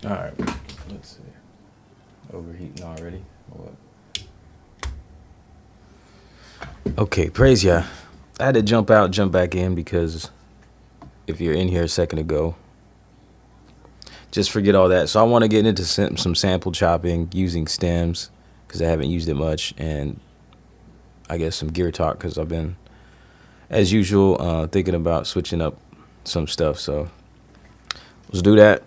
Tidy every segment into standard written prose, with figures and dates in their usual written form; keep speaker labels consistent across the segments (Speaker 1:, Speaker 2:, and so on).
Speaker 1: All right, let's see. Overheating already. What? Okay, praise ya. I had to jump out, jump back in, because if you're in here a second ago, just forget all that. So I want to get into some sample chopping using stems, because I haven't used it much, and I guess some gear talk, because I've been, as usual, thinking about switching up some stuff. So let's do that.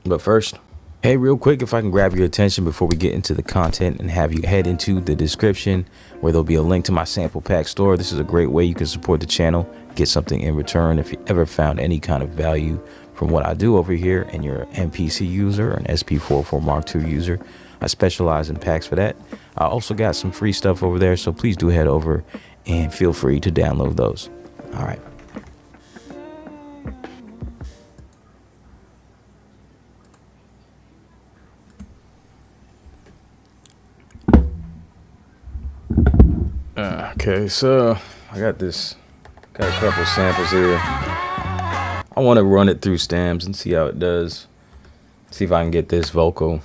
Speaker 1: But first, hey, real quick, if I can grab your attention before we get into the content and have you head into the description where there'll be a link to my sample pack store. This is a great way you can support the channel, get something in return. If you ever found any kind of value from what I do over here and you're an MPC user or an SP44 Mark II user, I specialize in packs for that. I also got some free stuff over there, so please do head over and feel free to download those. All right. Okay, so I got a couple samples here. I want to run it through stems and see how it does. See if I can get this vocal.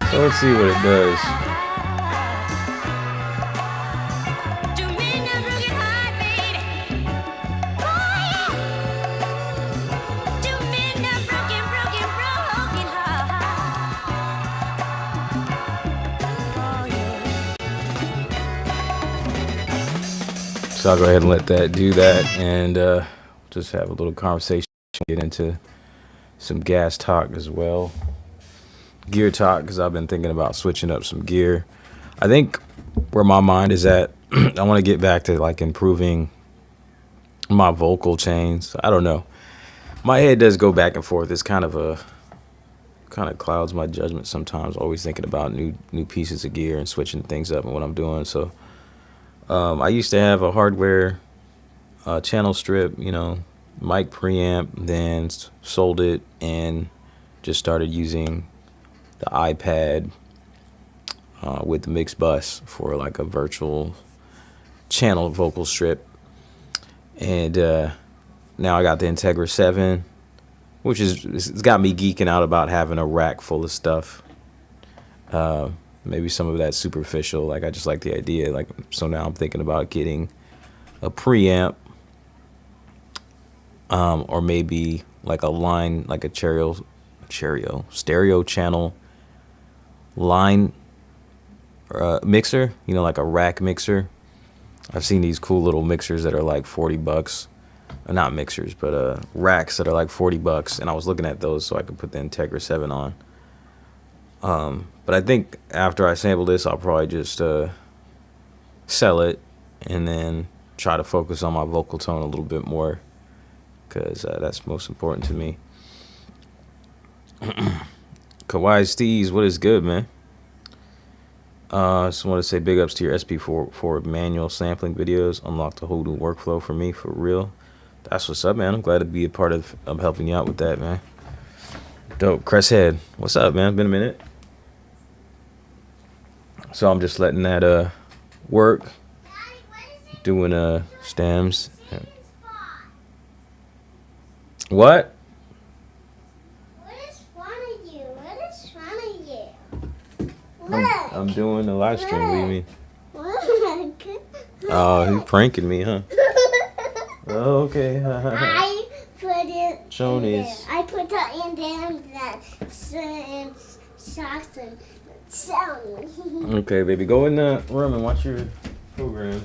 Speaker 1: So let's see what it does. So I'll go ahead and let that do that, and just have a little conversation, get into some gas talk as well. Gear talk, because I've been thinking about switching up some gear. I think where my mind is at, I want to get back to like improving my vocal chains. I don't know. My head does go back and forth. It's kind of clouds my judgment sometimes. Always thinking about new pieces of gear and switching things up and what I'm doing. So I used to have a hardware channel strip, mic preamp, then sold it and just started using the iPad with the mix bus for like a virtual channel vocal strip. And now I got the Integra 7, which it's got me geeking out about having a rack full of stuff. Maybe some of that's superficial. Like, I just like the idea. Like, so now I'm thinking about getting a preamp, or maybe like a line, like a stereo channel line mixer, like a rack mixer. I've seen these cool little mixers that are like $40. Not mixers, but racks that are like $40, and I was looking at those so I could put the Integra 7 on. But I think after I sample this, I'll probably just sell it and then try to focus on my vocal tone a little bit more, because that's most important to me. Kawaii Steez, what is good, man? Just want to say big ups to your SP44 manual sampling videos. Unlocked a whole new workflow for me, for real. That's what's up, man. I'm glad to be a part of helping you out with that, man. Dope. Cresshead, what's up, man? Been a minute. So I'm just letting that work, doing stems. What? I'm doing a live stream. What do you mean? Oh, he's pranking me, huh? Oh, okay.
Speaker 2: I put it.
Speaker 1: Shonies.
Speaker 2: I put it in there and socks and Sony.
Speaker 1: Okay, baby, go in the room and watch your program.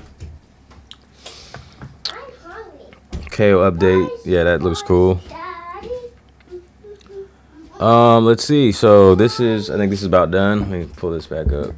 Speaker 2: I'm hungry.
Speaker 1: KO update. Yeah, that looks cool. Let's see. So I think this is about done. Let me pull this back up.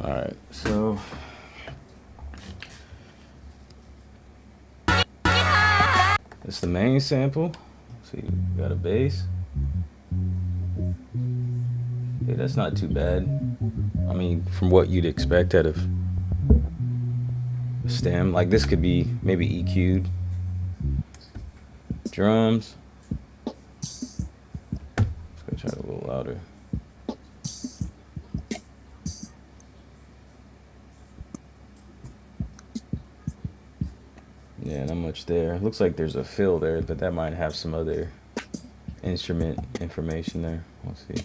Speaker 1: All right, so it's the main sample. See, we got a bass. Yeah, that's not too bad. I mean, from what you'd expect out of a stem. Like this could be maybe EQ'd. Drums. Let's go try it a little louder. Yeah, not much there. Looks like there's a fill there, but that might have some other instrument information there. Let's see.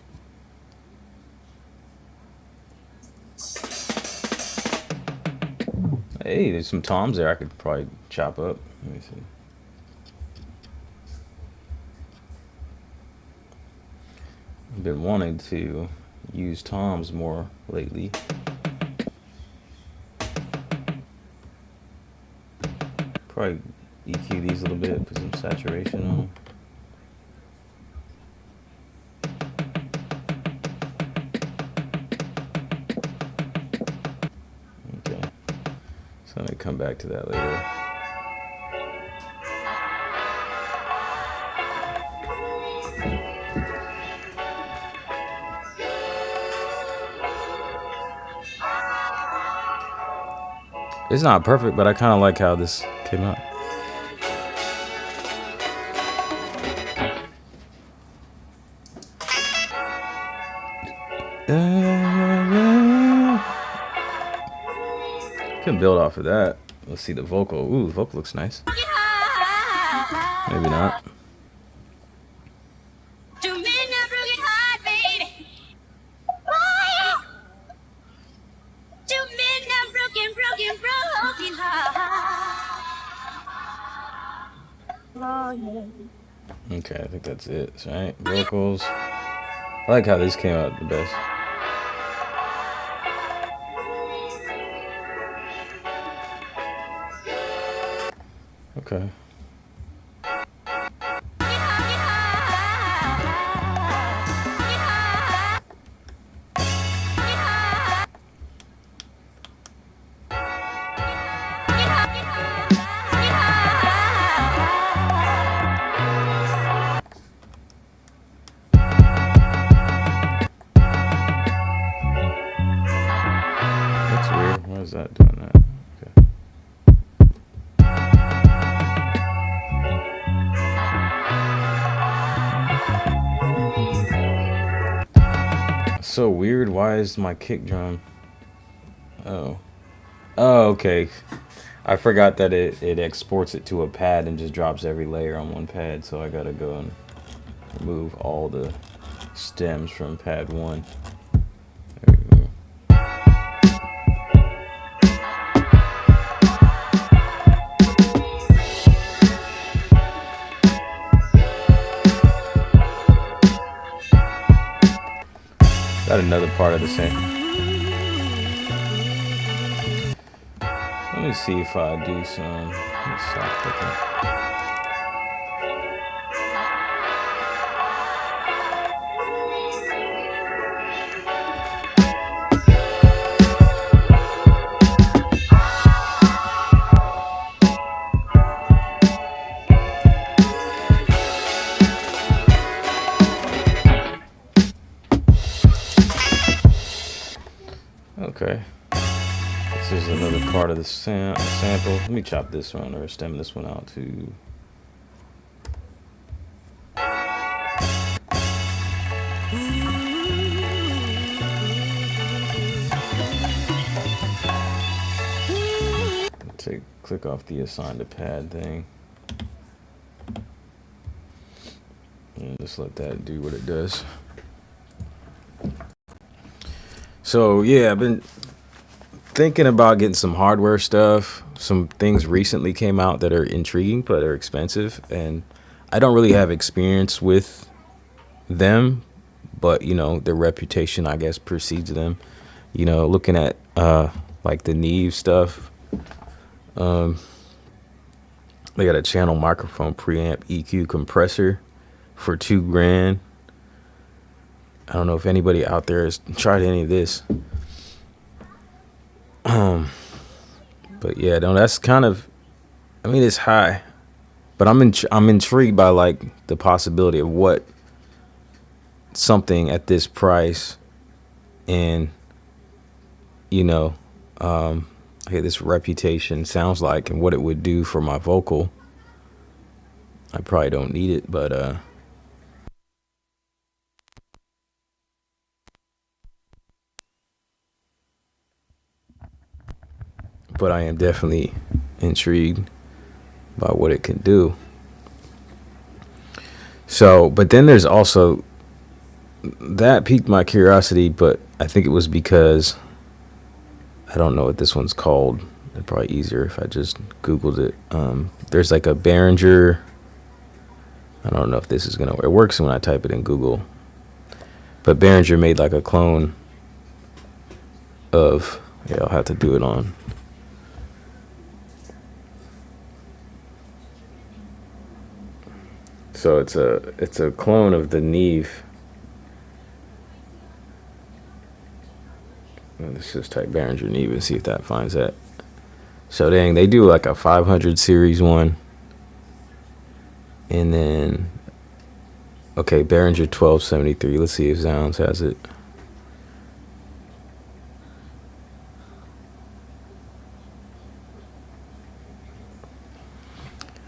Speaker 1: Hey, there's some toms there I could probably chop up. Let me see. I've been wanting to use toms more lately. Probably EQ these a little bit, put some saturation on them. Okay, so I'm gonna come back to that later. It's not perfect, but I kind of like how this came out. Can build off of that. Let's see the vocal. Ooh, the vocal looks nice. Maybe not. Okay, I think that's it, right? Vocals. I like how this came out the best. Okay. That's weird. Why is that doing that? Okay. So weird. Why is my kick drum? Oh. Oh, okay. I forgot that it exports it to a pad and just drops every layer on one pad. So I gotta go and remove all the stems from pad 1. There we go. Got another part of the same. Let me see if I do some. Let me stop clicking. Okay. This is another part of the sample. Let me chop this one or stem this one out too. Click off the assign to pad thing. And just let that do what it does. So yeah, I've been thinking about getting some hardware stuff. Some things recently came out that are intriguing but are expensive, and I don't really have experience with them, but you know, their reputation I guess precedes them. You know, looking at like the Neve stuff. They got a channel microphone preamp EQ compressor for $2,000. I don't know if anybody out there has tried any of this. Yeah, no, that's kind of. I mean, it's high, but I'm intrigued by like the possibility of what something at this price and you know, okay, this reputation sounds like and what it would do for my vocal. I probably don't need it, but I am definitely intrigued by what it can do. So, but then there's also that piqued my curiosity, but I think it was because I don't know what this one's called. It'd probably easier if I just Googled it. There's like a Behringer. I don't know if this is gonna. It works when I type it in Google. But Behringer made like a clone of. Yeah, I'll have to do it on. So it's a clone of the Neve. Let's just type Behringer Neve and see if that finds that. So dang, they do like a 500 series one. And then, okay, Behringer 1273. Let's see if Sounds has it.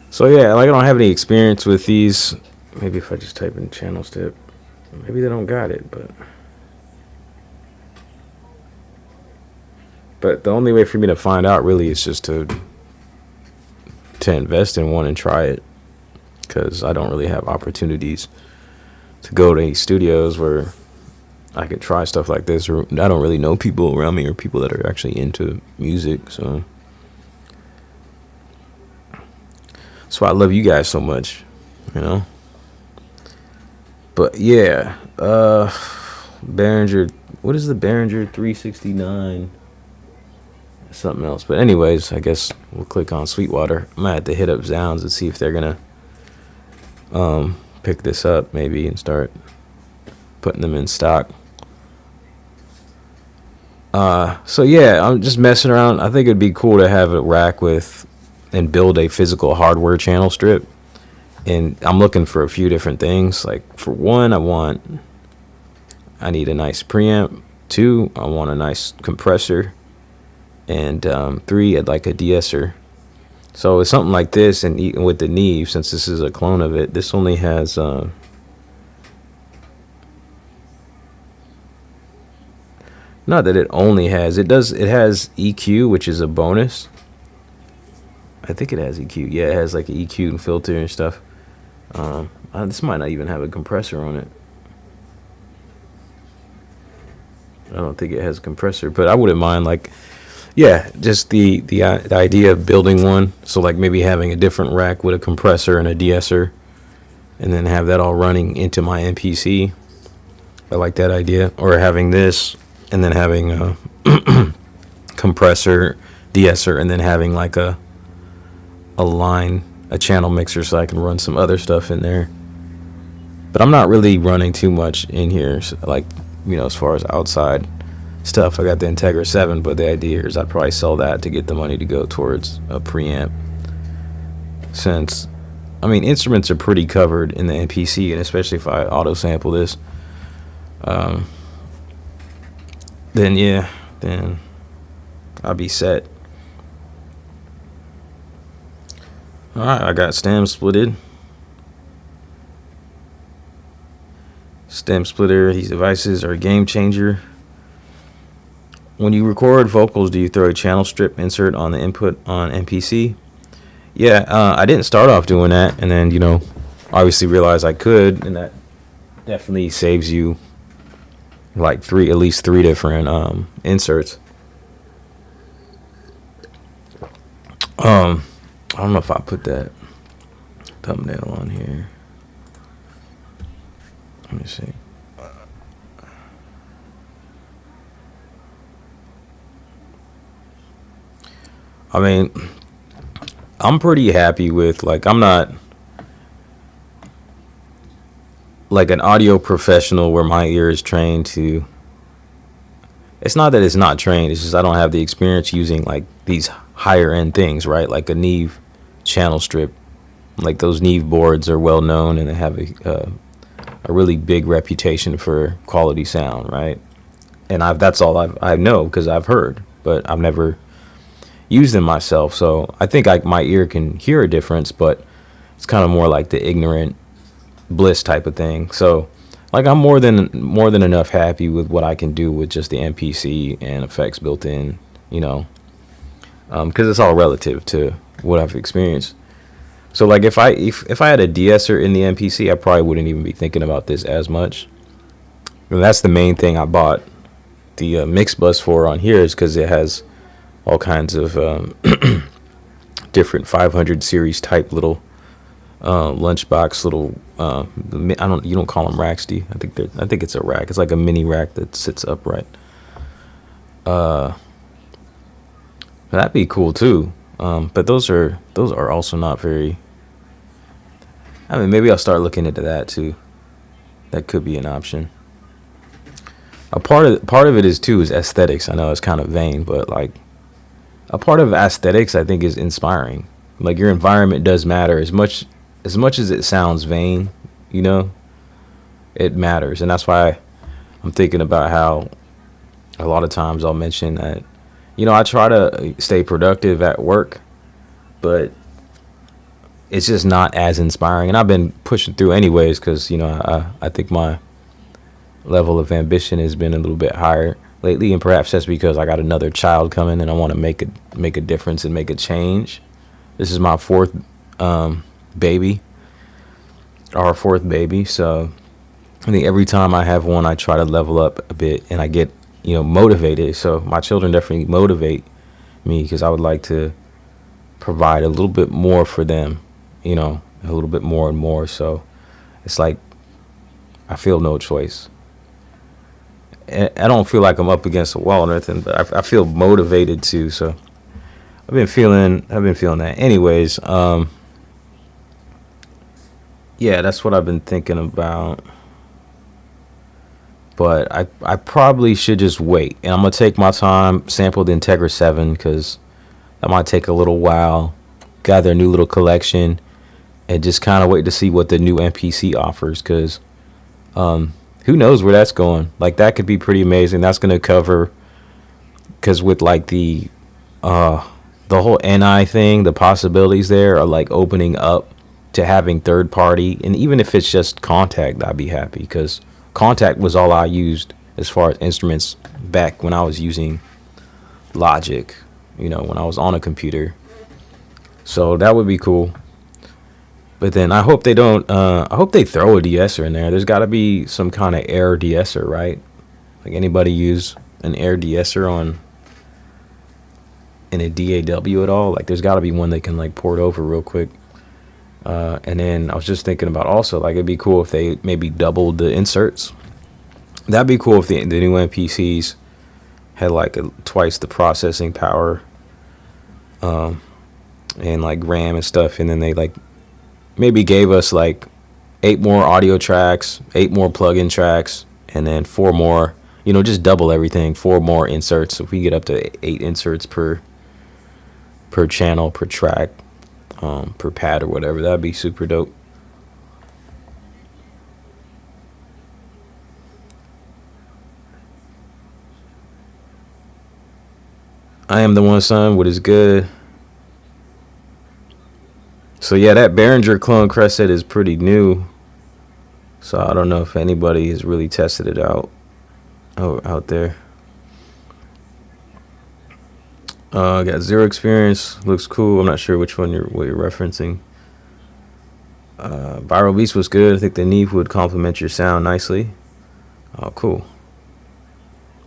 Speaker 1: So yeah, like I don't have any experience with these. Maybe if I just type in channel step, maybe they don't got it, but the only way for me to find out really is just to invest in one and try it, because I don't really have opportunities to go to any studios where I could try stuff like this, or I don't really know people around me or people that are actually into music. So that's why I love you guys so much, you know. But yeah, Behringer, what is the Behringer 369? Something else. But anyways, I guess we'll click on Sweetwater. I might have to hit up Zounds and see if they're gonna pick this up maybe and start putting them in stock. So yeah, I'm just messing around. I think it'd be cool to have a rack with and build a physical hardware channel strip. And I'm looking for a few different things. Like for one, I need a nice preamp. 2, I want a nice compressor. And 3, I'd like a de-esser. So it's something like this, and even with the Neve, since this is a clone of it, this only has not that it only has, it has EQ, which is a bonus. I think it has EQ. Yeah, it has like an EQ and filter and stuff. This might not even have a compressor on it. I don't think it has a compressor, but I wouldn't mind, like, yeah, just the idea of building one. So like maybe having a different rack with a compressor and a de-esser, and then have that all running into my MPC. I like that idea. Or having this and then having a compressor, de-esser, and then having like a channel mixer so I can run some other stuff in there. But I'm not really running too much in here, so like, you know, as far as outside stuff. I got the Integra 7, but the idea is I'd probably sell that to get the money to go towards a preamp. Since, I mean, instruments are pretty covered in the MPC, and especially if I auto sample this, then I'll be set. Alright, I got stem splitted. Stem splitter, these devices are a game changer. When you record vocals, do you throw a channel strip insert on the input on MPC? Yeah, I didn't start off doing that, and then, you know, obviously realized I could, and that definitely saves you like at least three different inserts. I don't know if I put that thumbnail on here. Let me see. I mean, I'm pretty happy with, like, I'm not like an audio professional where my ear is trained to, it's not that it's not trained, it's just I don't have the experience using like these higher end things, right? Like a Neve channel strip. Like those Neve boards are well known and they have a really big reputation for quality sound, right? And that's all I know because I've heard, but I've never used them myself. So I think my ear can hear a difference, but it's kind of more like the ignorant bliss type of thing. So like I'm more than enough happy with what I can do with just the MPC and effects built in, you know, because it's all relative to what I've experienced. So like if I had a de-esser in the MPC, I probably wouldn't even be thinking about this as much. And that's the main thing I bought the mix bus for on here, is because it has all kinds of different 500 series type little lunchbox little you don't call them racks, do you? I think it's a rack. It's like a mini rack that sits upright. That'd be cool too. But those are also not very. I mean, maybe I'll start looking into that too. That could be an option. A part of it is aesthetics. I know it's kind of vain, but like a part of aesthetics, I think, is inspiring. Like your environment does matter as much as it sounds vain, you know. It matters, and that's why I'm thinking about how a lot of times I'll mention that, you know, I try to stay productive at work, but it's just not as inspiring. And I've been pushing through anyways because, you know, I think my level of ambition has been a little bit higher lately, and perhaps that's because I got another child coming and I want to make a difference and make a change. This is my fourth baby, our fourth baby. So I think every time I have one, I try to level up a bit and I get, you know, motivated. So my children definitely motivate me because I would like to provide a little bit more for them, you know, a little bit more and more. So it's like I feel no choice. I don't feel like I'm up against a wall or anything, but I feel motivated too. So I've been feeling that. Anyways, yeah, that's what I've been thinking about. But I probably should just wait, and I'm gonna take my time, sample the Integra 7 because that might take a little while. Gather a new little collection, and just kind of wait to see what the new MPC offers because. Who knows where that's going? Like that could be pretty amazing. That's gonna cover, because with like the whole NI thing, the possibilities there are like opening up to having third party, and even if it's just Contact, I'd be happy because Contact was all I used as far as instruments back when I was using Logic, you know, when I was on a computer. So that would be cool. But then I hope they don't. I hope they throw a de-esser in there. There's got to be some kind of air de-esser, right? Like anybody use an air de-esser in a DAW at all? Like there's got to be one they can like port over real quick. And then I was just thinking about also like it'd be cool if they maybe doubled the inserts. That'd be cool if the new MPCs had like twice the processing power, and like RAM and stuff, and then they like. Maybe gave us like 8 more audio tracks, 8 more plug-in tracks, and then 4 more, you know, just double everything, 4 more inserts. If we get up to 8 inserts per channel, per track, per pad or whatever, that'd be super dope. I am the one son. What is good? So yeah, that Behringer clone Cresset is pretty new. So I don't know if anybody has really tested it out there. Got zero experience. Looks cool. I'm not sure which one you're referencing. Viral Beast was good. I think the Neve would complement your sound nicely. Oh, cool.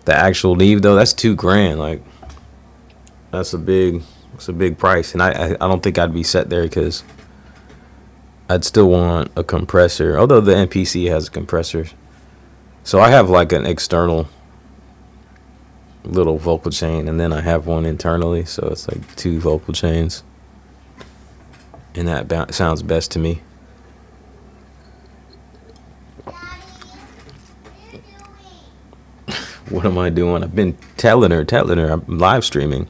Speaker 1: The actual Neve though, that's $2,000. Like, that's a big price, and I don't think I'd be set there because I'd still want a compressor. Although the MPC has a compressor, so I have like an external little vocal chain, and then I have one internally, so it's like 2 vocal chains, and that sounds best to me. What am I doing? I've been telling her I'm live streaming.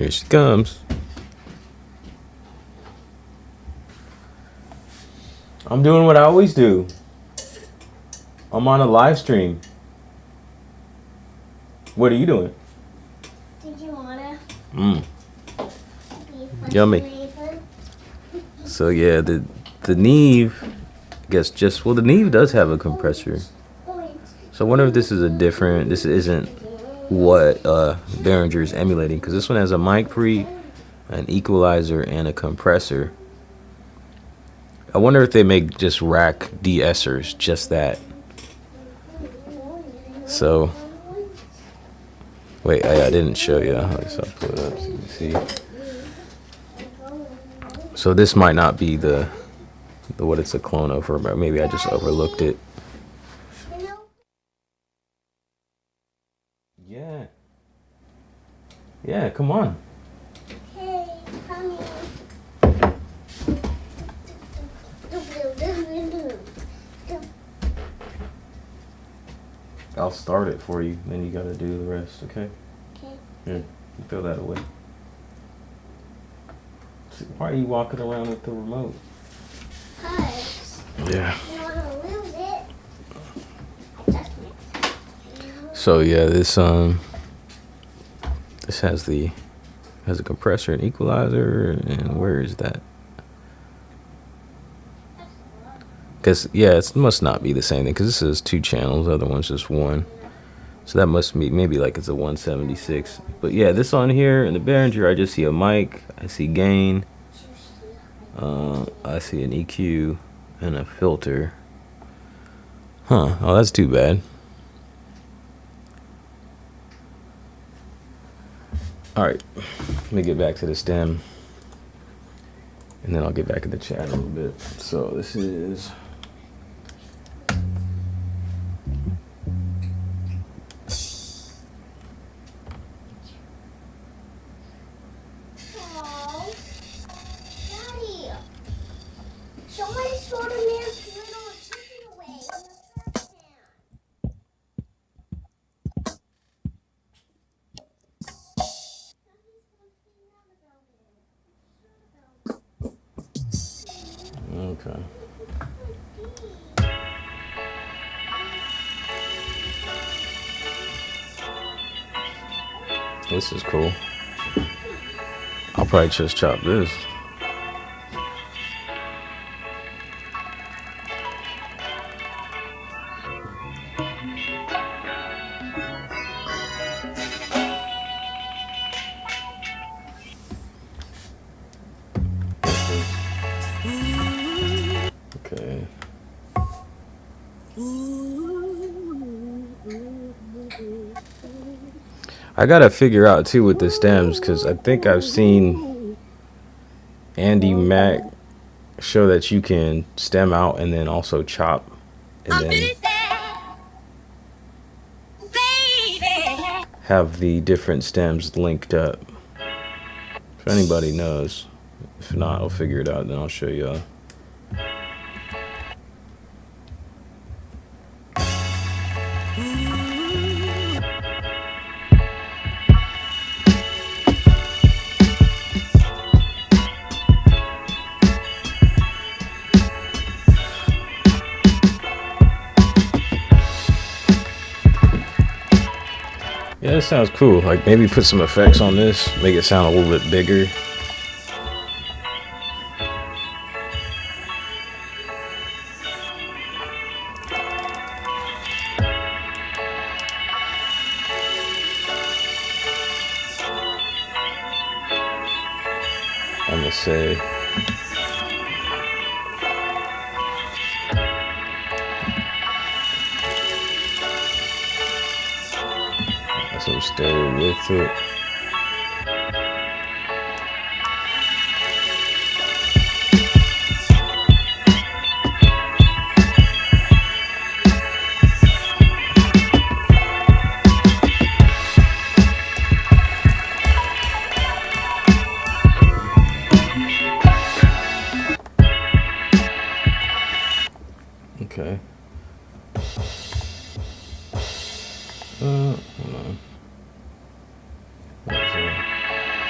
Speaker 1: Here she comes. I'm doing what I always do. I'm on a live stream. What are you doing?
Speaker 2: Did you wanna?
Speaker 1: Yummy. So yeah, the Neve, I guess the Neve does have a compressor. So I wonder if this is this isn't what Behringer is emulating, because this one has a mic pre, an equalizer, and a compressor. I wonder if they make just rack de-essers, just that. So, wait, I didn't show you. I'll put it up so you can see. So this might not be the what it's a clone of, or maybe I just overlooked it. Yeah. Yeah, come on.
Speaker 2: Hey, come here.
Speaker 1: I'll start it for you, then you gotta do the rest, okay?
Speaker 2: Okay.
Speaker 1: Here, throw that away. Why are you walking around with the remote?
Speaker 2: Cause
Speaker 1: Yeah.
Speaker 2: you don't wanna lose it.
Speaker 1: So yeah, this has a compressor and equalizer, and where is that? Because yeah, it must not be the same thing, because this is 2 channels, the other one's just 1. So that must be maybe like it's a 176. But yeah, this on here in the Behringer, I just see a mic, I see gain, I see an EQ and a filter. Huh? Oh, that's too bad. All right, let me get back to the stem, and then I'll get back in the chat a little bit. So this is.
Speaker 2: Oh, Daddy, somebody stole the man's little chicken away in the trash
Speaker 1: Okay. This is cool. I'll probably just chop this. Okay. I gotta figure out too with the stems, because I think I've seen Andy Mack show that you can stem out and then also chop, and then have the different stems linked up. If anybody knows, if not, I'll figure it out, then I'll show y'all. Yeah, this sounds cool. Like maybe put some effects on this, make it sound a little bit bigger. I'm gonna say. Some stereo with it. Okay. Hold on. What is that?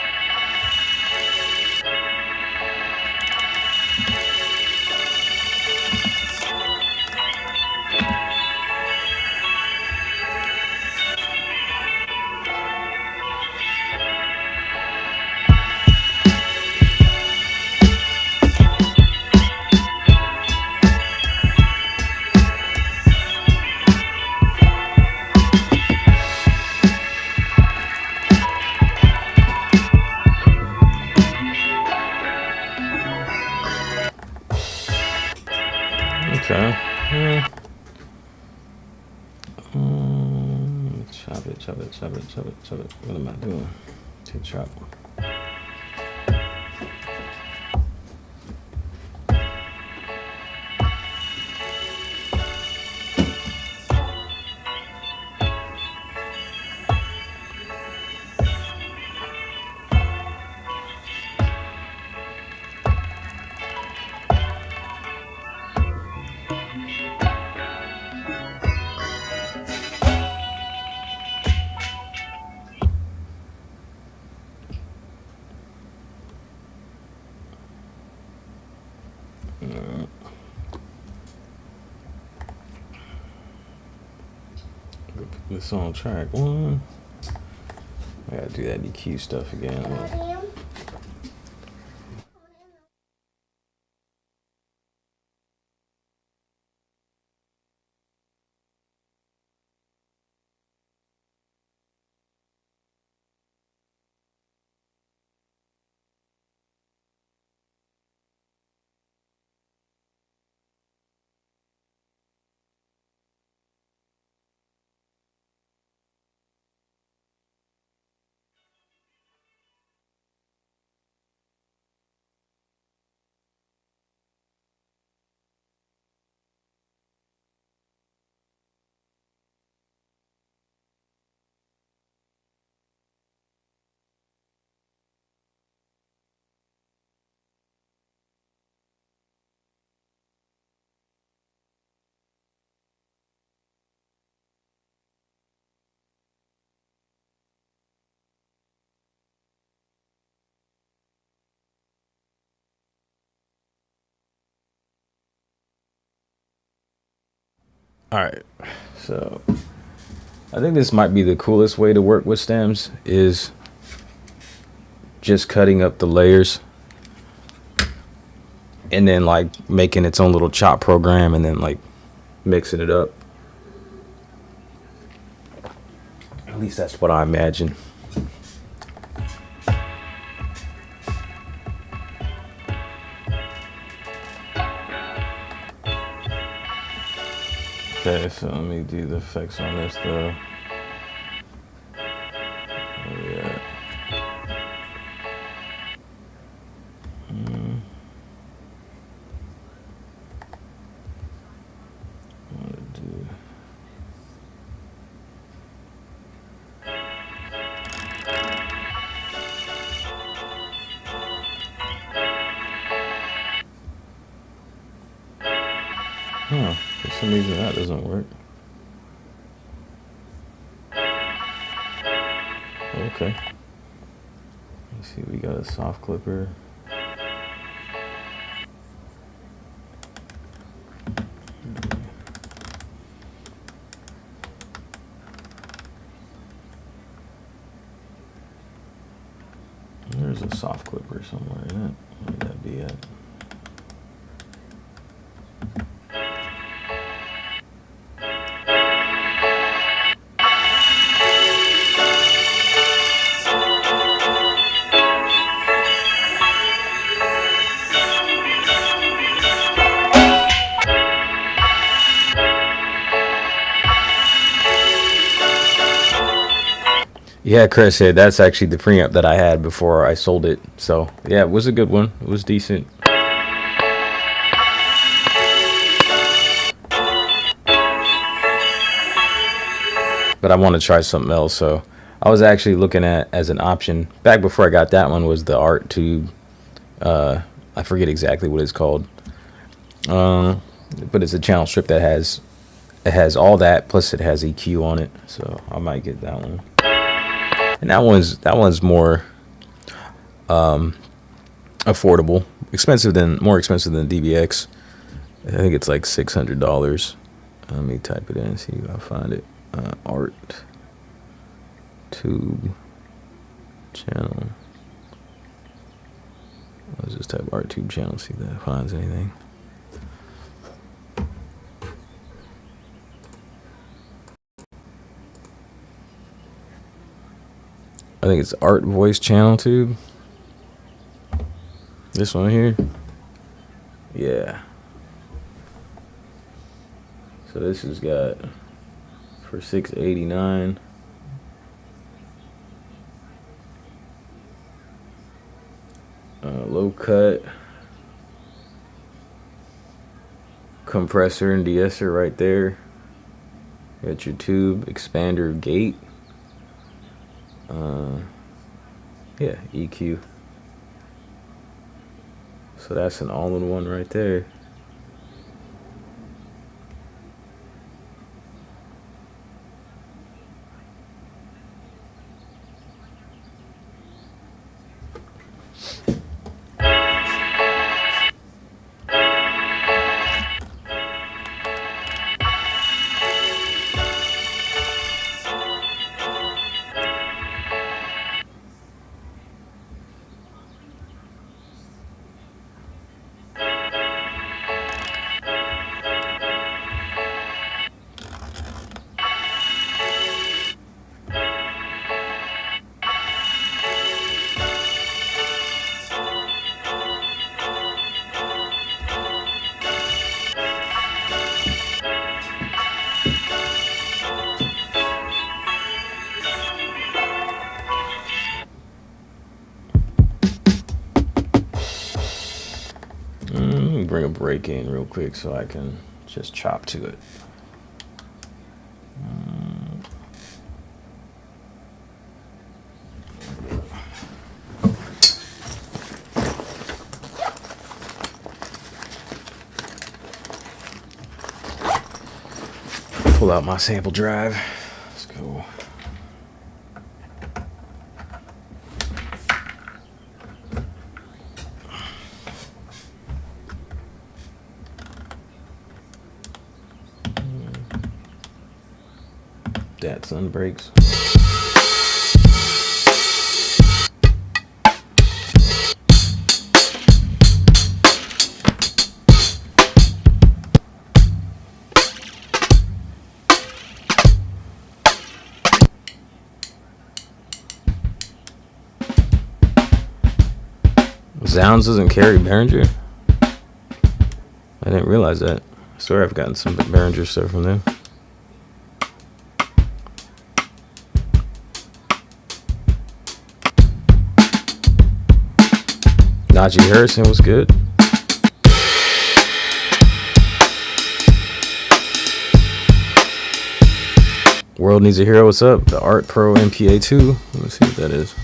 Speaker 1: Okay. Chop it, chop it, chop it, chop it, chop it. What am I doing? To chop. Put this on track 1. I gotta do that EQ stuff again. All right, so I think this might be the coolest way to work with stems, is just cutting up the layers and then like making its own little chop program and then like mixing it up. At least that's what I imagine. Okay, so let me do the effects on this though. Yeah. Huh, for some reason that doesn't work. Okay. Let's see, we got a soft clipper. There's a soft clipper somewhere in it. Where would that be at? Yeah, Chris said that's actually the preamp that I had before I sold it. So yeah, it was a good one. It was decent. But I want to try something else. So I was actually looking at, as an option back before I got that one, was the Art Tube. I forget exactly what it's called. But it's a channel strip that has all that, plus it has EQ on it. So I might get that one. And that one's more affordable, more expensive than DBX. I think it's like $600. Let me type it in and see if I find it. Art Tube channel. Let's just type Art Tube channel, see if that finds anything. I think it's Art Voice Channel Tube. This one here. Yeah. So this has got for 689. Low cut, compressor and de-esser right there. Got your tube expander gate. Yeah, EQ. So that's an all-in-one right there. Let me bring a break in real quick so I can just chop to it. Pull out my sample drive. Let's go. That sun breaks. Zounds doesn't carry Behringer? I didn't realize that. I swear I've gotten some Behringer stuff from them. Najee Harrison was good. World Needs a Hero, what's up? The Art Pro MKII. Let me see what that is.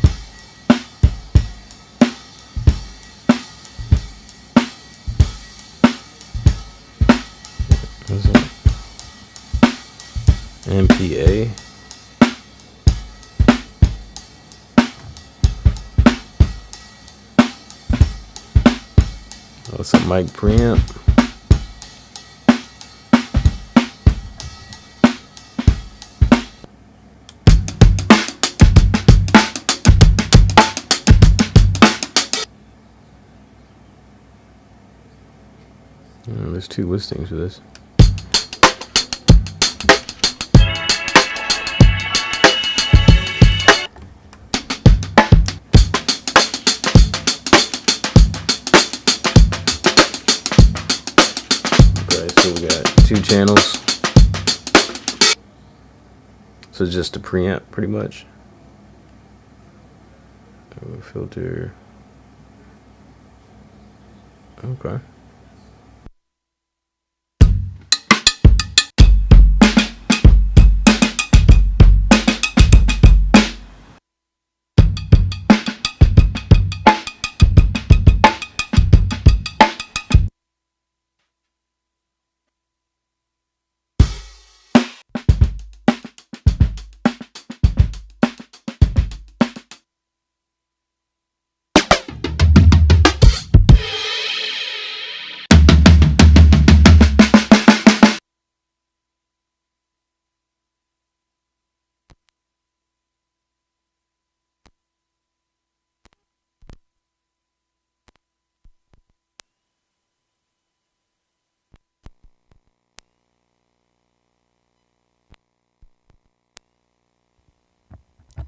Speaker 1: MPA. Oh, it's a mic preamp. There's two listings for this. So we got two channels. So it's just a preamp pretty much. Filter. Okay.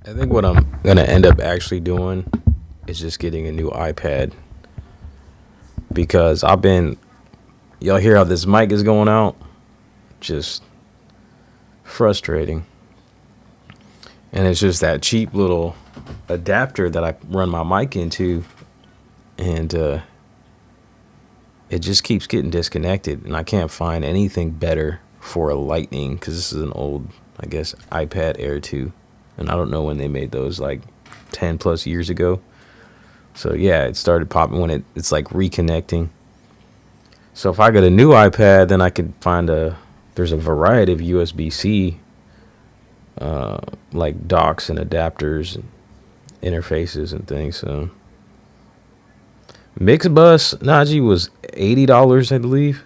Speaker 1: I think what I'm gonna end up actually doing is just getting a new iPad, because y'all hear how this mic is going out? just frustrating. And it's just that cheap little adapter that I run my mic into, and it just keeps getting disconnected, and I can't find anything better for a lightning, because this is an old, I guess, iPad Air 2, and I don't know when they made those, like 10 plus years ago. So yeah, it started popping when it's like reconnecting. So if I get a new iPad, then I could find there's a variety of USB-C like docks and adapters and interfaces and things. So Mixbus, Najee, was $80, I believe.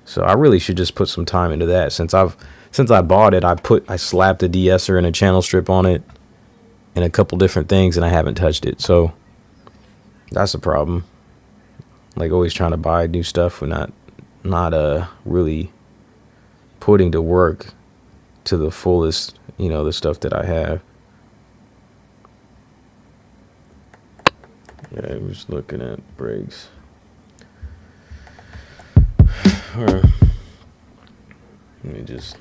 Speaker 1: So I really should just put some time into that. Since I bought it, I slapped a de-esser and a channel strip on it and a couple different things, and I haven't touched it. So that's a problem. Like, always trying to buy new stuff and not really putting to work to the fullest, the stuff that I have. Yeah, I'm just looking at breaks. Let me just.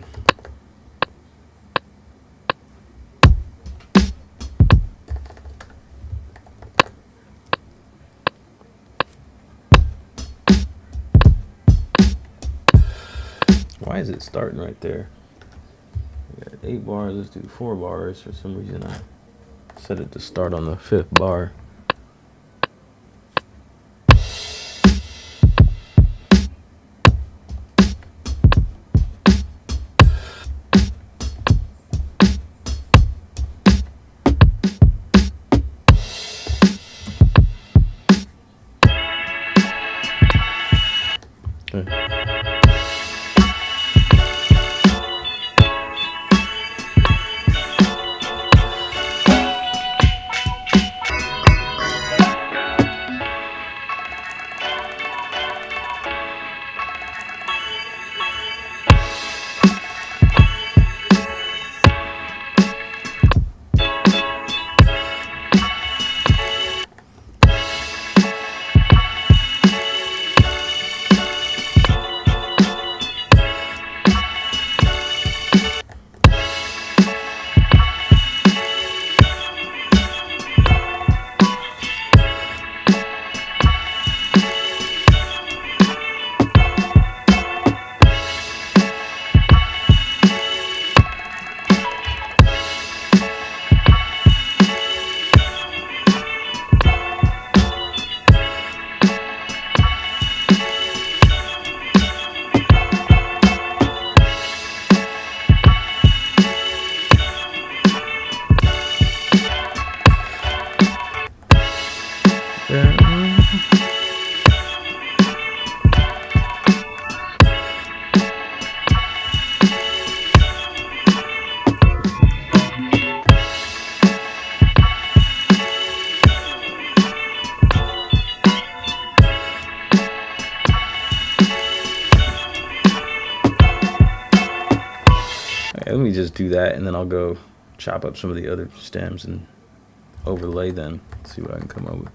Speaker 1: Why is it starting right there? We got 8 bars. Let's do 4 bars. For some reason, I set it to start on the 5th bar. Okay. Let me just do that, and then I'll go chop up some of the other stems and overlay them, see what I can come up with.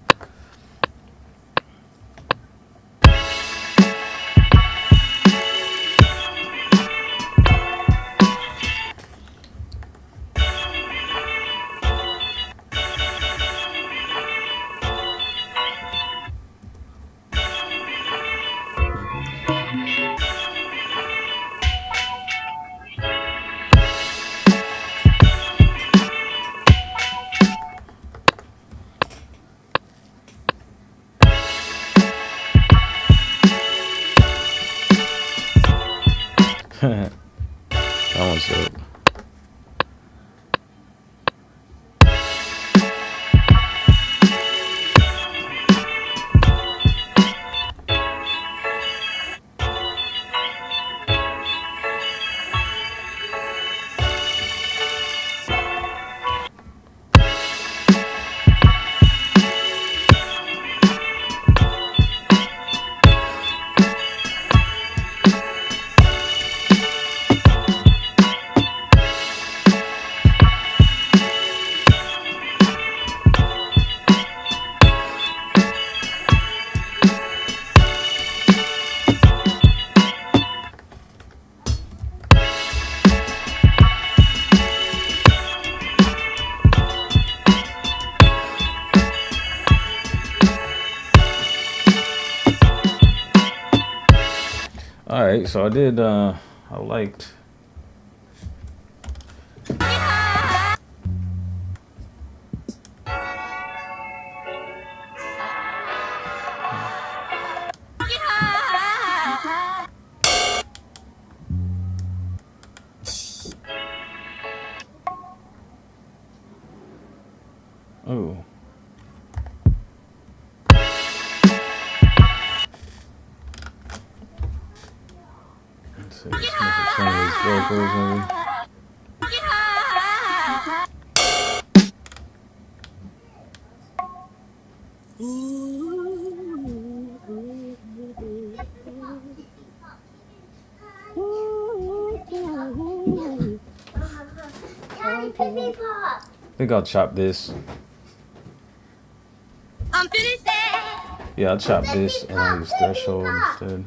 Speaker 1: All right, so I did. I liked. Oh. Let's see. Let's make some of these vocals maybe.
Speaker 2: Daddy, Pippi Pop.
Speaker 1: I think I'll chop this.
Speaker 2: I'm finished.
Speaker 1: Yeah, I'll chop this and I'll use threshold instead.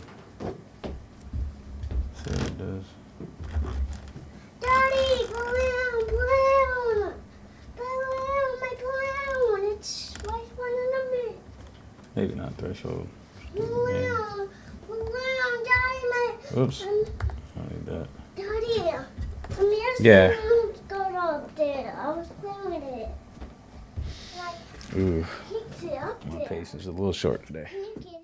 Speaker 1: See what it does.
Speaker 2: Daddy, balloon, balloon, balloon, my balloon. It's right in front of me.
Speaker 1: Maybe not threshold.
Speaker 2: Balloon, balloon, Daddy, my.
Speaker 1: Oops. I need that.
Speaker 2: Daddy, Amir's
Speaker 1: Yeah.
Speaker 2: balloon got up there. I was playing with it. Like,
Speaker 1: Ooh,
Speaker 2: kicked it up
Speaker 1: my
Speaker 2: there.
Speaker 1: patience is a little short today.
Speaker 2: Can you get it?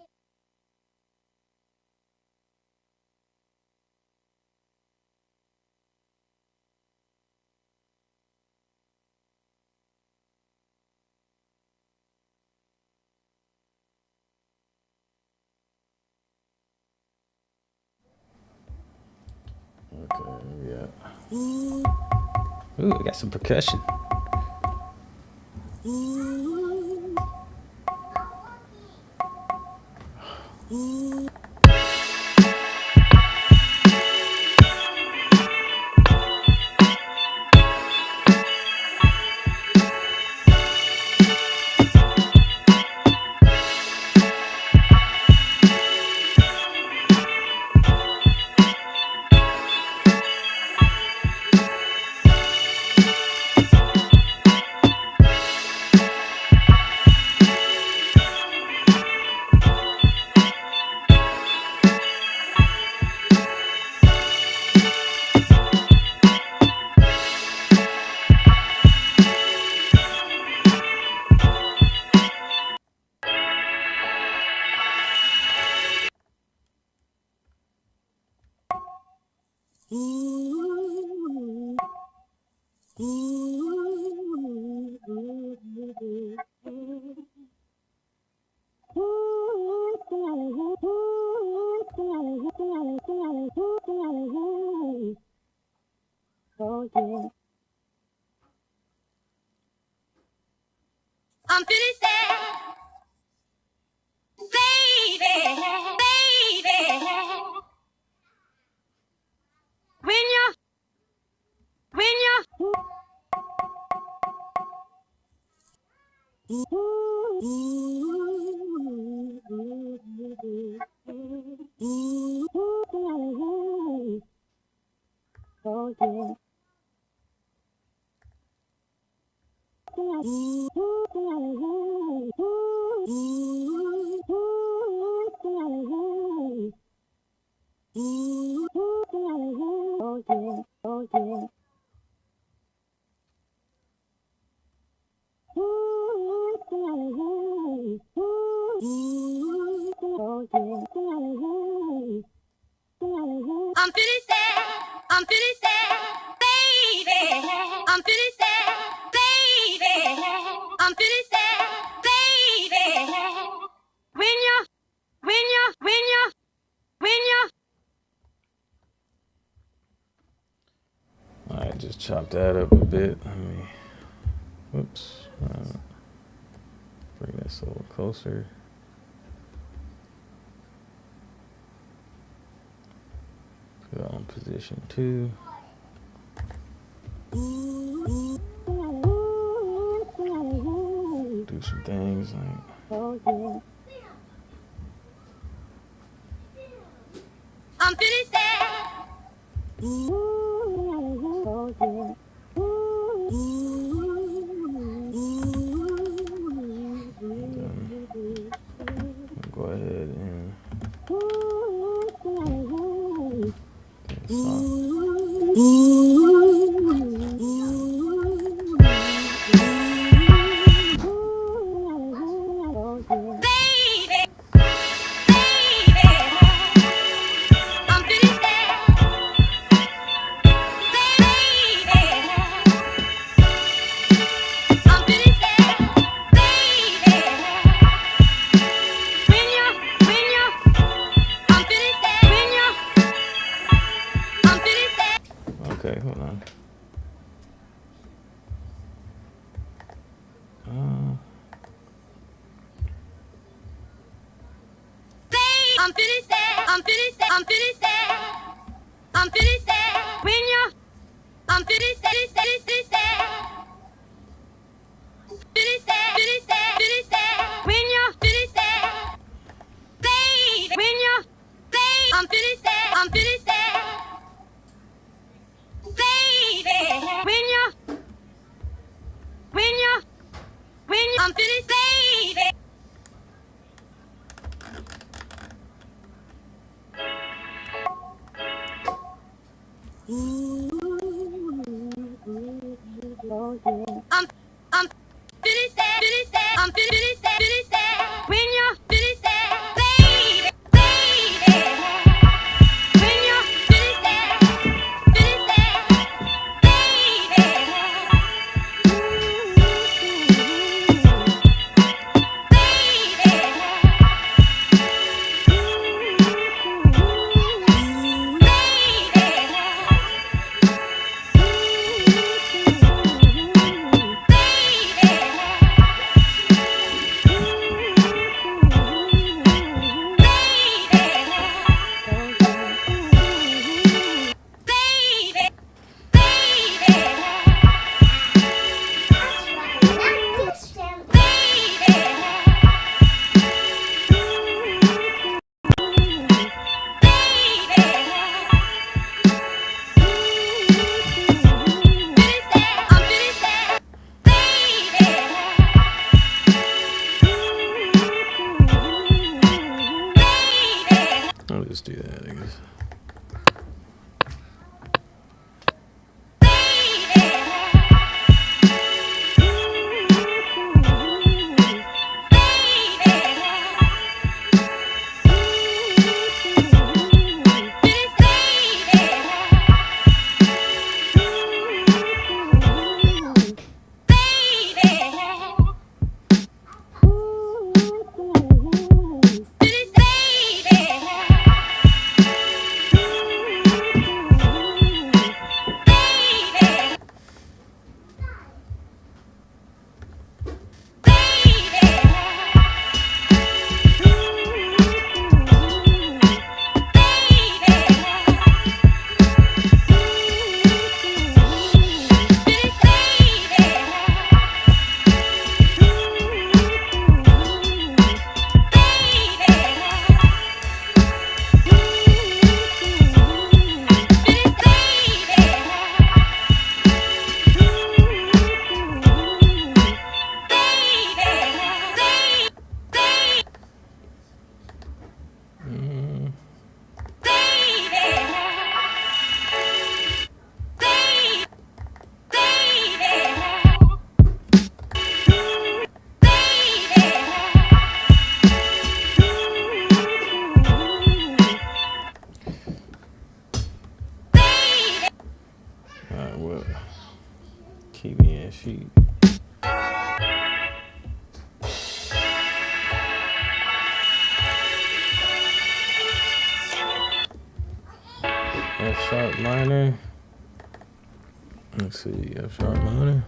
Speaker 1: Okay, where we at? Ooh, I got some percussion.
Speaker 2: I'm finished. Baby, baby. When you're I'm finished. I'm finished. Baby, I'm finished. Baby, I'm finished. Baby, when you're
Speaker 1: All right, just chop that up a bit. Let me. Whoops. Bring this a little closer. Put it on position 2. Do some things like.
Speaker 2: I'm finished.
Speaker 1: Go ahead and I'll just do that, I guess. Well, keep me in sheet. F sharp minor. Let's see, F sharp minor.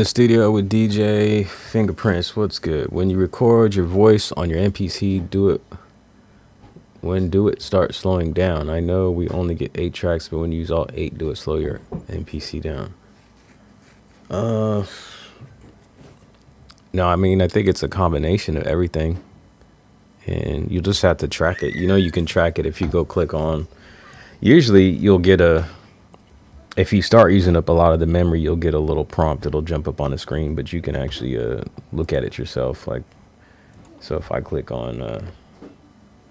Speaker 1: the studio with DJ Fingerprints. What's good? When you record your voice on your MPC, do it. When do it start slowing down? I know we only get 8 tracks, but when you use all 8, do it slow your MPC down. No, I mean, I think it's a combination of everything. And you just have to track it. You know, you can track it if you go click on. Usually you'll get if you start using up a lot of the memory, you'll get a little prompt. It'll jump up on the screen, but you can actually look at it yourself. Like, so if I click on, I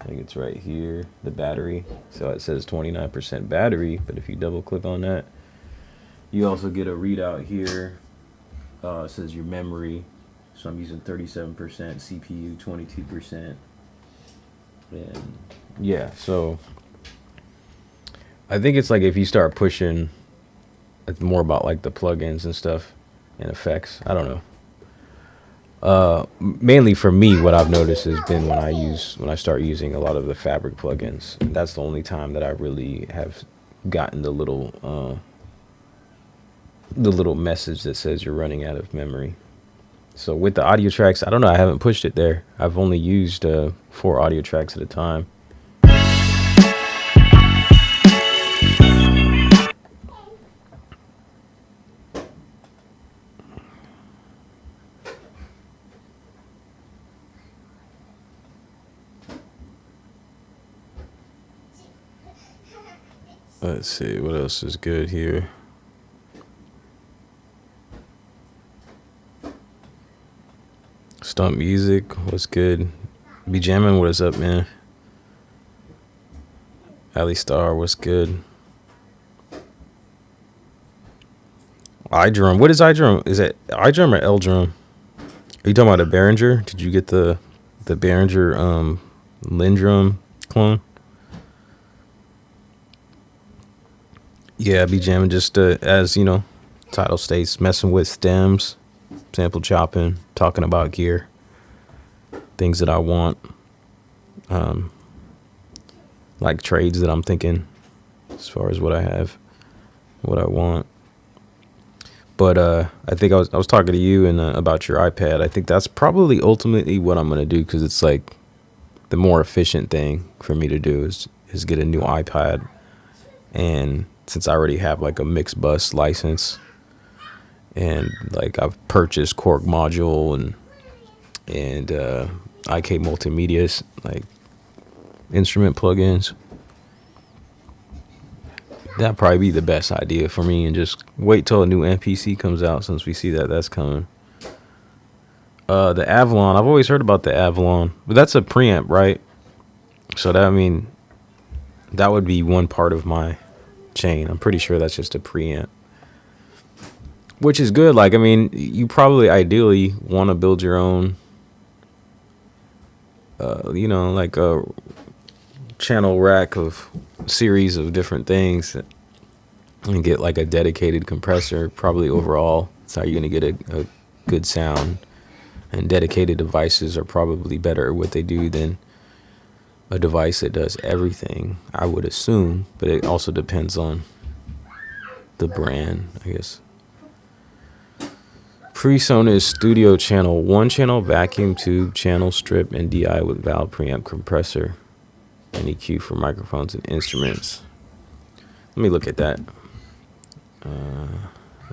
Speaker 1: think it's right here, the battery. So it says 29% battery, but if you double click on that, you also get a readout here. It says your memory. So I'm using 37%, CPU 22%. And yeah, so I think it's like if you start pushing, it's more about like the plugins and stuff and effects. I don't know. Mainly for me, what I've noticed has been when I start using a lot of the Fabric plugins. That's the only time that I really have gotten the little message that says you're running out of memory. So with the audio tracks, I don't know. I haven't pushed it there. I've only used 4 audio tracks at a time. Let's see what else is good here. Stump Music, what's good? Be jamming, what is up, man? Ali Star, what's good? iDrum, what is iDrum? Is it iDrum or LDrum? Are you talking about a Behringer? Did you get the Behringer Lindrum clone? Yeah, be jamming, just as you know, title states, messing with stems, sample chopping, talking about gear, things that I want, like trades that I'm thinking as far as what I have, what I want. But I think I was talking to you and about your iPad. I think that's probably ultimately what I'm gonna do, because it's like the more efficient thing for me to do is get a new iPad. And since I already have like a mixed bus license, and like I've purchased Korg module and IK Multimedia's like instrument plugins, that'd probably be the best idea for me, and just wait till a new MPC comes out, since we see that that's coming. The Avalon, I've always heard about the Avalon, but that's a preamp, right? So that, I mean, that would be one part of my chain. I'm pretty sure that's just a preamp, which is good. Like, I mean, you probably ideally want to build your own, you know, like a channel rack of series of different things, and get like a dedicated compressor. Probably overall, that's how you're going to get a good sound. And dedicated devices are probably better at what they do than a device that does everything, I would assume. But it also depends on the brand, I guess. PreSonus Studio Channel, 1-channel vacuum tube, channel strip, and DI with valve preamp compressor, and EQ for microphones and instruments. Let me look at that.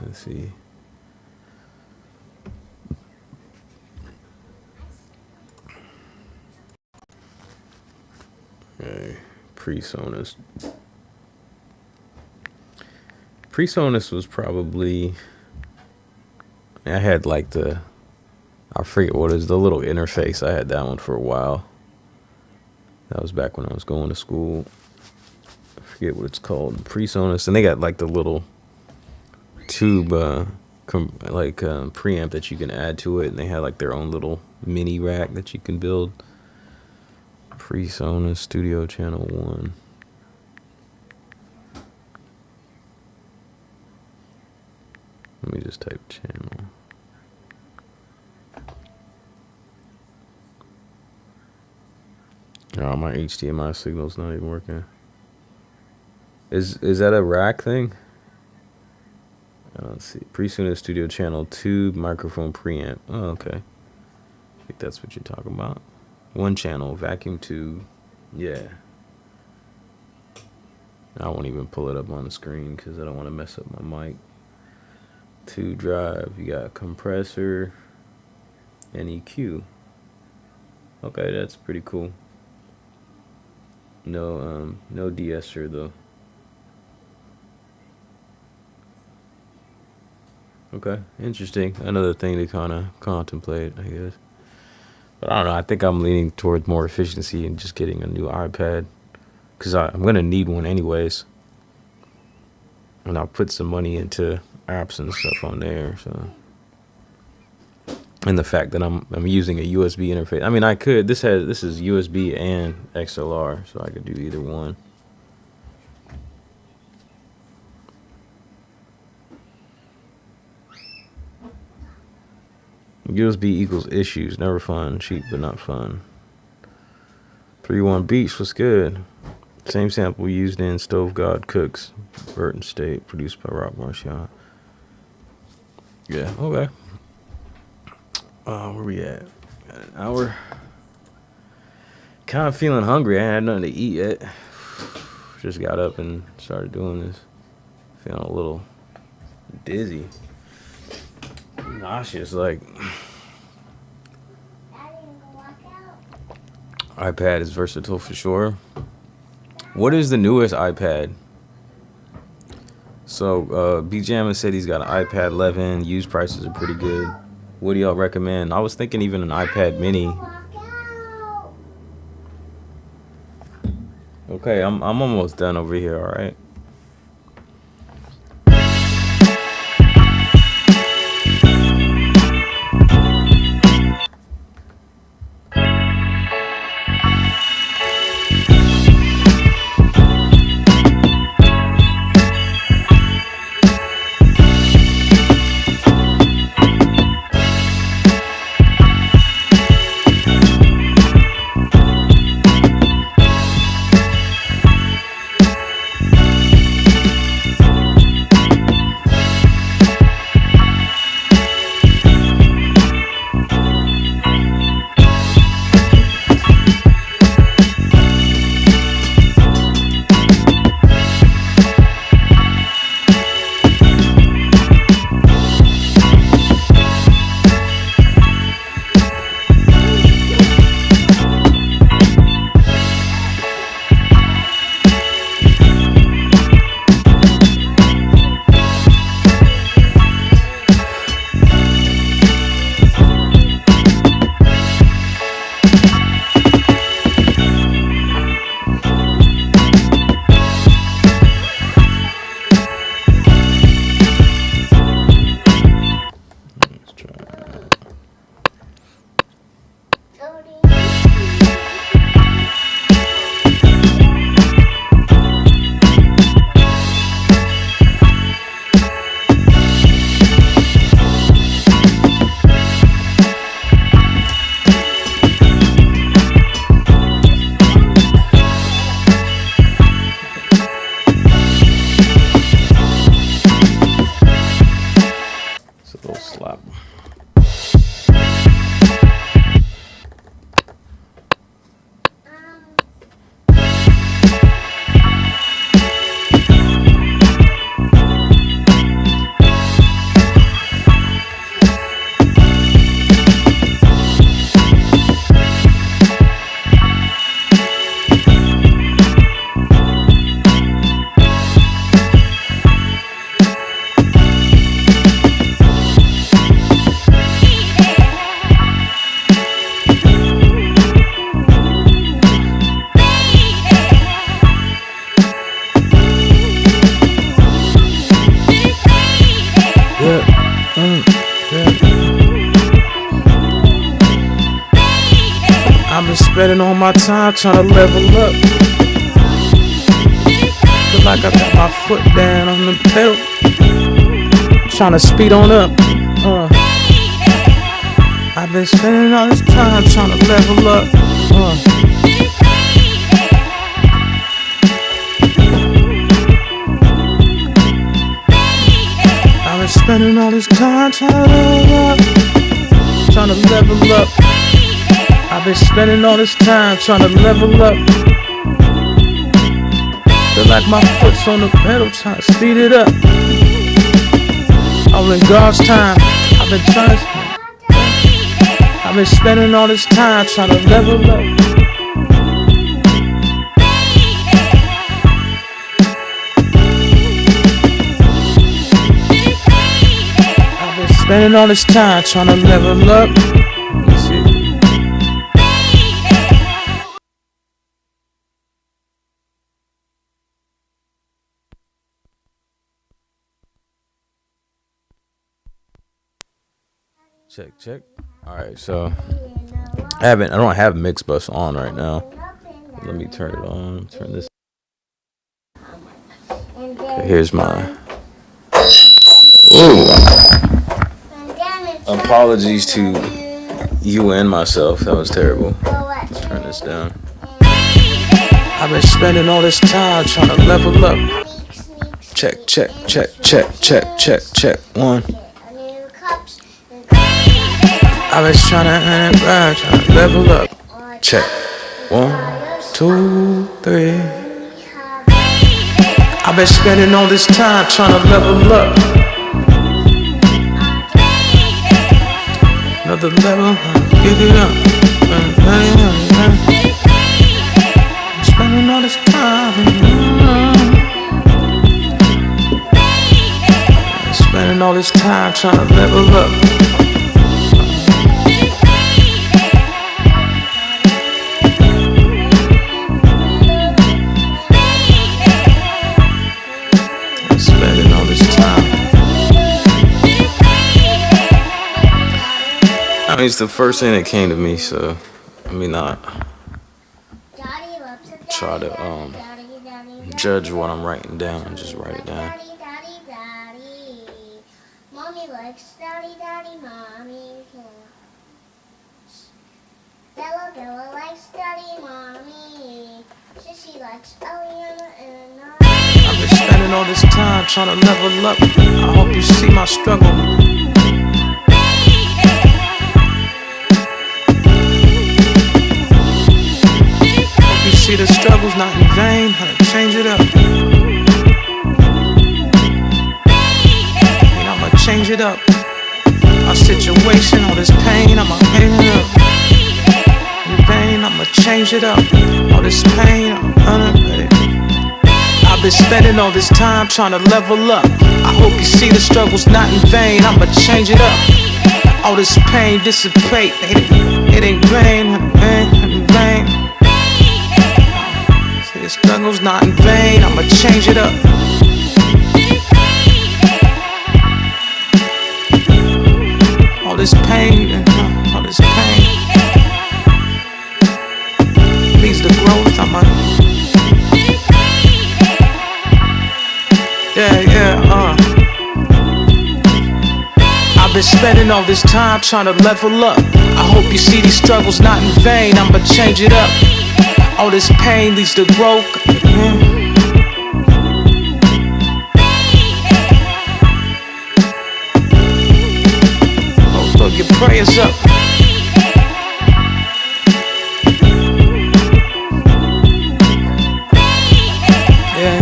Speaker 1: Let's see. Okay, PreSonus. PreSonus was probably, I had like I forget what it is, the little interface. I had that one for a while. That was back when I was going to school. I forget what it's called, PreSonus. And they got like the little tube preamp that you can add to it, and they had like their own little mini rack that you can build. PreSonus Studio Channel 1. Let me just type channel. Oh, my HDMI signal's not even working. Is that a rack thing? I Let's see. Pre-Suna Studio Channel 2 microphone preamp. Oh, okay. I think that's what you're talking about. One channel, vacuum tube. Yeah. I won't even pull it up on the screen because I don't want to mess up my mic. 2 drive. You got compressor and EQ. Okay, that's pretty cool. No de-esser though. Okay, interesting. Another thing to kind of contemplate, I guess. But I don't know. I think I'm leaning towards more efficiency and just getting a new iPad, because I'm gonna need one anyways. And I'll put some money into apps and stuff on there. So, and the fact that I'm using a USB interface. I mean, I could. This is USB and XLR, so I could do either one. USB equals issues. Never fun. Cheap, but not fun. 3-1 Beats was good. Same sample used in Stove God Cooks. Burton State. Produced by Rob Marchand. Yeah, okay. Where we at? Got an hour. Kind of feeling hungry. I ain't had nothing to eat yet. Just got up and started doing this. Feeling a little dizzy. Nauseous, like. iPad is versatile for sure. What is the newest iPad? So B-Jammin said he's got an iPad 11. Used prices are pretty good. What do y'all recommend? I was thinking even an iPad mini. Okay, I'm almost done over here, all right? Spending all my time trying to level up. Feel like I got my foot down on the pedal, trying to speed on up. I've been spending all this time trying to level up. I've been spending all this time trying to level up. Trying to level up. I've been spending all this time trying to level up. Feel like my foot's on the pedal, trying to speed it up. All in God's time. I've been spending all this time trying to level up. Spending all this time trying to level up. Let me see. Check. Alright, so I don't have mix bus on right now. Let me turn it on. Turn this. Okay, here's my. Ooh. Apologies to you and myself. That was terrible. Let's turn this down. I've been spending all this time trying to level up. Check. 1. I've been trying to level up. Check. 1, 2, 3. I've been spending all this time trying to level up. Another level, get it up. Spending all this time. Spending all this time trying to level up. Spending all this time. I mean, it's the first thing that came to me, so let me not try to judge what I'm writing down and just write it down.
Speaker 2: Mommy likes daddy, mommy. Bella likes daddy, mommy. Sissy likes Eliana and
Speaker 1: I've been spending all this time trying to level up. I hope you see my struggle. See the struggle's not in vain, how to change it up. And I'ma change it up. Our situation, all this pain, I'ma paint it up. In vain, I'ma change it up. All this pain, I'm unready. I've been spending all this time trying to level up. I hope you see the struggle's not in vain, I'ma change it up. All this pain dissipate, it ain't vain, in vain. The struggle's not in vain, I'ma change it up. All this pain leads to growth, I've been spending all this time trying to level up. I hope you see these struggles not in vain, I'ma change it up. All this pain leads to growth. Oh, throw your prayers up. Yeah.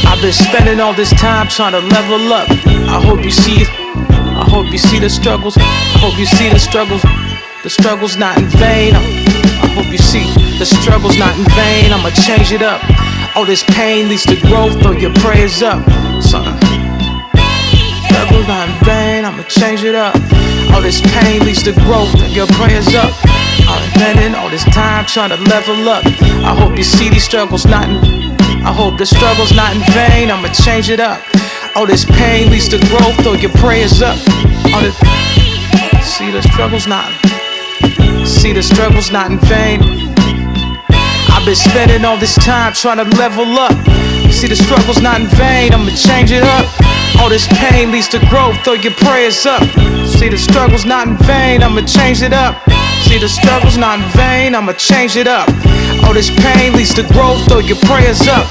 Speaker 1: I've been spending all this time trying to level up. I hope you see the struggles. I hope you see the struggles. The struggle's not in vain. I hope you see the struggle's not in vain. I'ma change it up. All this pain leads to growth. Throw your prayers up, son. Struggle's not in vain. I'ma change it up. All this pain leads to growth. Throw your prayers up. I'm spending all this time trying to level up. I hope you see these struggles not in. I hope the struggle's not in vain. I'ma change it up. All this pain leads to growth. Throw your prayers up. All this. See the struggle's not in vain. I've been spending all this time trying to level up. See the struggle's not in vain, I'ma change it up. All this pain leads to growth, throw your prayers up. See the struggle's not in vain, I'ma change it up. See the struggle's not in vain, I'ma change it up. Oh, this pain leads to growth, throw your prayers up.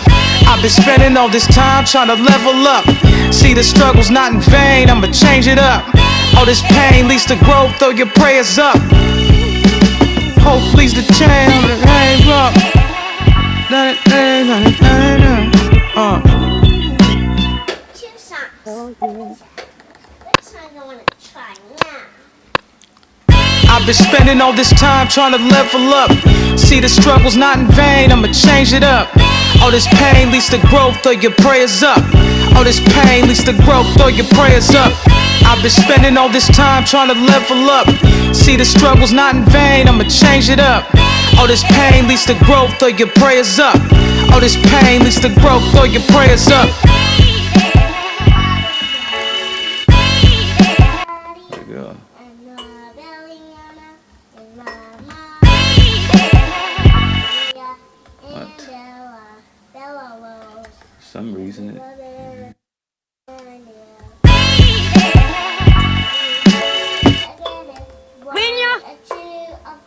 Speaker 1: I've been spending all this time trying to level up. See, the struggle's not in vain, I'ma change it up. Oh, this pain leads to growth, throw your prayers up. Hope leads to change, hang up.
Speaker 2: Two songs. Which song I want to try now?
Speaker 1: I've been spending all this time trying to level up. See, the struggle's not in vain, I'ma change it up. Oh, this pain leads to growth, throw your prayers up. Oh, this pain leads to growth, throw your prayers up. I've been spending all this time trying to level up. See, the struggle's not in vain, I'ma change it up. Oh, this pain leads to growth, throw your prayers up. Oh, this pain leads to growth, throw your prayers up. There you go. For some reason it
Speaker 2: Vynil. 1, 2,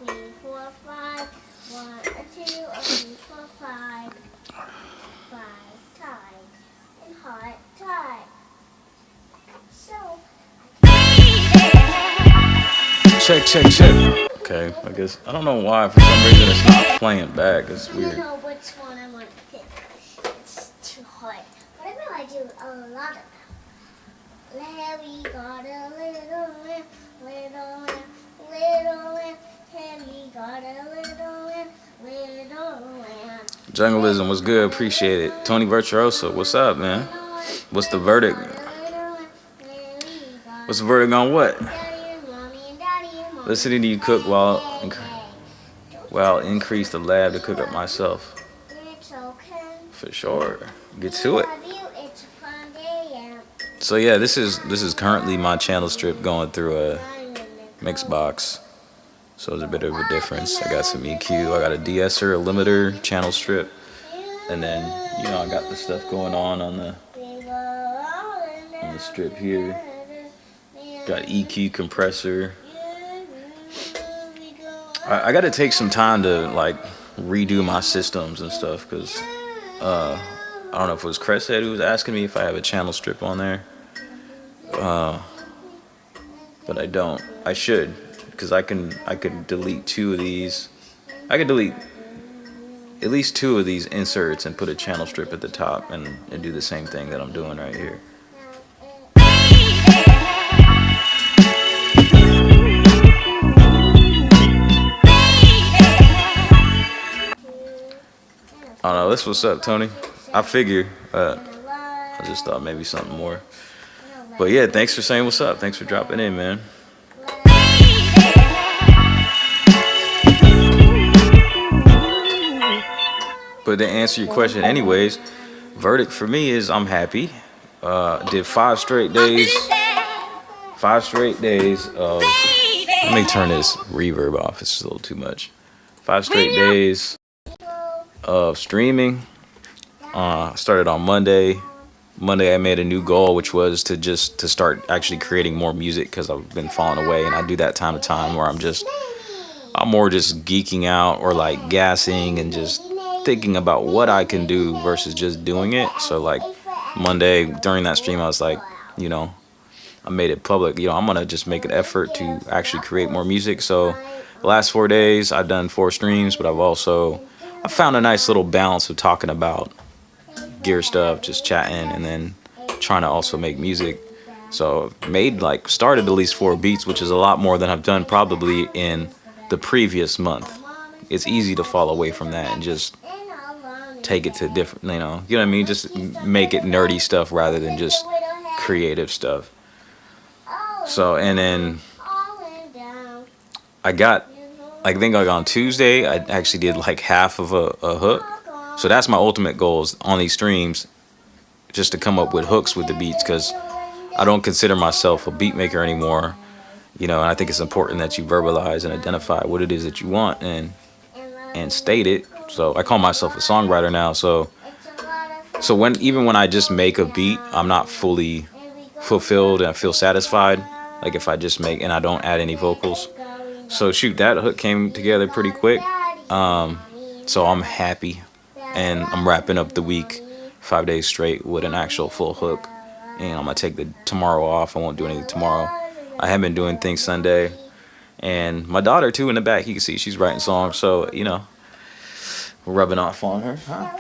Speaker 2: 3, 4, 5. 1, 2, 3, 4, 5. 5 times and hard time. So
Speaker 1: check. Okay, I guess I don't know why for some reason it's not playing back. It's
Speaker 2: I
Speaker 1: weird.
Speaker 2: don't know which one I want to pick. It's too hard. But I know I do a lot of them. Larry got a little lamb, little lamb, little lamb. Harry got a little lamb, little lamb.
Speaker 1: Jungleism was good, appreciate it. Tony Virtuoso, what's up, man? What's the verdict? What's the verdict on what? Listening to you cook while increase the lab to cook up myself. For sure. Get to it. So yeah, this is currently my channel strip going through a mix box. So there's a bit of a difference. I got some EQ, I got a de-esser, a limiter, channel strip, and then I got the stuff going on the strip here. Got EQ compressor. I got to take some time to like redo my systems and stuff because I don't know if it was Cresthead who was asking me if I have a channel strip on there, but I don't. I should, because I could delete 2 of these. I could delete at least 2 of these inserts and put a channel strip at the top and do the same thing that I'm doing right here. I don't know, this what's up, Tony. I figure, I just thought maybe something more. But yeah, thanks for saying what's up. Thanks for dropping in, man. But to answer your question anyways, verdict for me is I'm happy. Did 5 straight days. 5 straight days of, let me turn this reverb off, it's a little too much. 5 straight days of streaming. Started on Monday. Monday I made a new goal, which was to start actually creating more music because I've been falling away, and I do that time to time where I'm more just geeking out or like gassing and just thinking about what I can do versus just doing it. So like Monday during that stream I was like, I made it public, I'm gonna just make an effort to actually create more music. So the last 4 days I've done 4 streams, but I found a nice little balance of talking about gear stuff, just chatting, and then trying to also make music. So started at least 4 beats, which is a lot more than I've done probably in the previous month. It's easy to fall away from that and just take it to different, you know what I mean? Just make it nerdy stuff rather than just creative stuff. So, and then I think like on Tuesday, I actually did like half of a hook. So that's my ultimate goal is on these streams, just to come up with hooks with the beats, because I don't consider myself a beat maker anymore, and I think it's important that you verbalize and identify what it is that you want and state it. So I call myself a songwriter now. So even when I just make a beat, I'm not fully fulfilled and I feel satisfied. Like if I just make and I don't add any vocals. So shoot, that hook came together pretty quick. So I'm happy, and I'm wrapping up the week 5 days straight with an actual full hook. And I'm gonna take the tomorrow off. I won't do anything tomorrow. I have been doing things Sunday, and my daughter too in the back. You can see she's writing songs. So you know, we're rubbing off on her. Huh?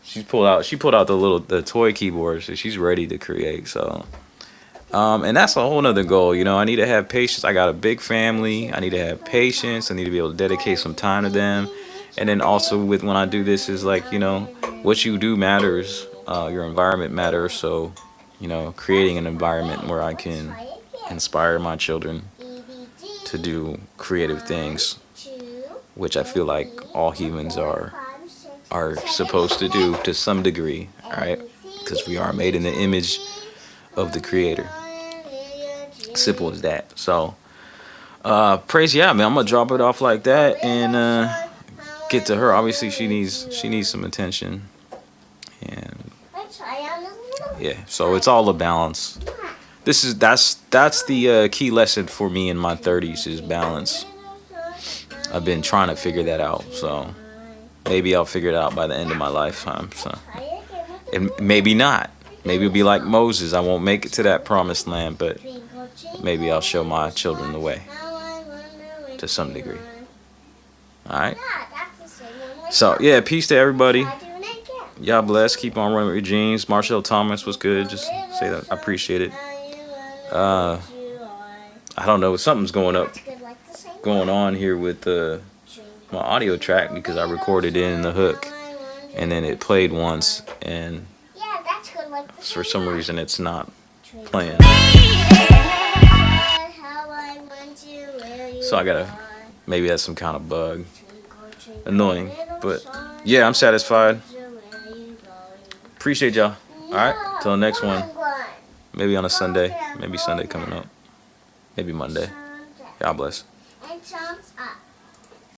Speaker 1: She pulled out the toy keyboards. So she's ready to create. So. And that's a whole nother goal, you know. I need to have patience. I got a big family. I need to have patience. I need to be able to dedicate some time to them. And then also with when I do this is like, you know, what you do matters. Your environment matters. So, you know, creating an environment where I can inspire my children to do creative things, which I feel like all humans are supposed to do to some degree, all right? Because we are made in the image of the Creator. Simple as that. So praise, yeah, man. I'm gonna drop it off like that and get to her. Obviously she needs some attention, and yeah, so it's all a balance. That's the key lesson for me in my 30s is balance. I've been trying to figure that out, so maybe I'll figure it out by the end of my lifetime. So, and maybe not. Maybe it'll be like Moses. I won't make it to that promised land, but maybe I'll show my children the way to some degree. All right. So yeah, peace to everybody. Y'all bless. Keep on running with your jeans. Marshall Thomas was good. Just say that. I appreciate it. I don't know. Something's going on here with my audio track because I recorded it in the hook, and then it played once, and for some reason it's not playing. So I gotta, maybe that's some kind of bug. Annoying, but yeah, I'm satisfied. Appreciate y'all. Alright, till the next one. Maybe on a Sunday. Maybe Sunday coming up. Maybe Monday. God bless.
Speaker 2: And thumbs up.